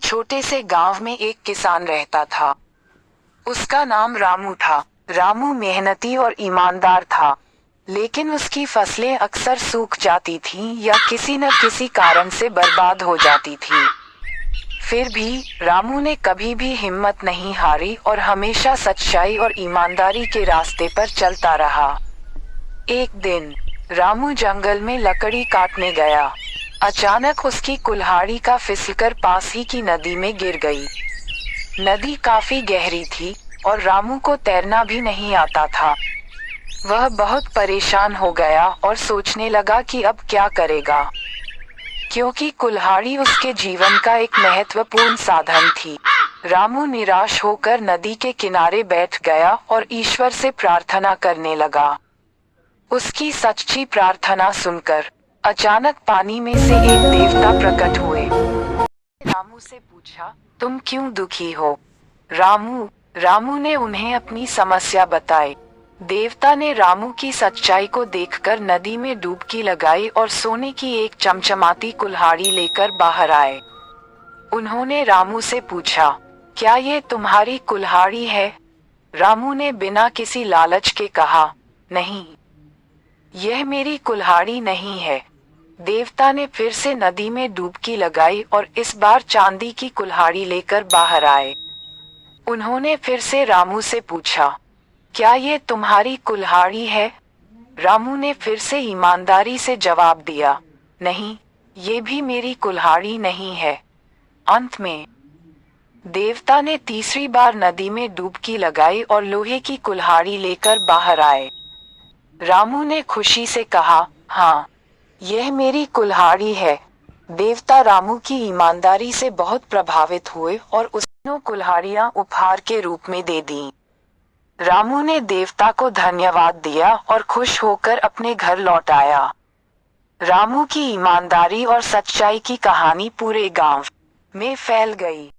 छोटे से गांव में एक किसान रहता था। उसका नाम रामू था। रामू मेहनती और ईमानदार था, लेकिन उसकी फसलें अक्सर सूख जाती थीं या किसी न किसी कारण से बर्बाद हो जाती थी। फिर भी रामू ने कभी भी हिम्मत नहीं हारी और हमेशा सच्चाई और ईमानदारी के रास्ते पर चलता रहा। एक दिन रामू जंगल में लकड़ी काटने गया। अचानक उसकी कुल्हाड़ी का फिसलकर पास ही की नदी में गिर गई। नदी काफी गहरी थी और रामू को तैरना भी नहीं आता था। वह बहुत परेशान हो गया और सोचने लगा कि अब क्या करेगा, क्योंकि कुल्हाड़ी उसके जीवन का एक महत्वपूर्ण साधन थी। रामू निराश होकर नदी के किनारे बैठ गया और ईश्वर से प्रार्थना करने लगा। उसकी सच्ची प्रार्थना सुनकर अचानक पानी में से एक देवता प्रकट हुए। रामू से पूछा, तुम क्यों दुखी हो? रामू ने उन्हें अपनी समस्या बताई। देवता ने रामू की सच्चाई को देखकर नदी में डुबकी लगाई और सोने की एक चमचमाती कुल्हाड़ी लेकर बाहर आए। उन्होंने रामू से पूछा, क्या ये तुम्हारी कुल्हाड़ी है? रामू ने बिना किसी लालच के कहा, नहीं, यह मेरी कुल्हाड़ी नहीं है। देवता ने फिर से नदी में डुबकी लगाई और इस बार चांदी की कुल्हाड़ी लेकर बाहर आए। उन्होंने फिर से रामू से पूछा, क्या ये तुम्हारी कुल्हाड़ी है? रामू ने फिर से ईमानदारी से जवाब दिया, नहीं, ये भी मेरी कुल्हाड़ी नहीं है। अंत में देवता ने तीसरी बार नदी में डुबकी लगाई और लोहे की कुल्हाड़ी लेकर बाहर आए। रामू ने खुशी से कहा, हाँ, यह मेरी कुल्हाड़ी है। देवता रामू की ईमानदारी से बहुत प्रभावित हुए और उसने कुल्हाड़ियां उपहार के रूप में दे दी। रामू ने देवता को धन्यवाद दिया और खुश होकर अपने घर लौट आया। रामू की ईमानदारी और सच्चाई की कहानी पूरे गांव में फैल गई।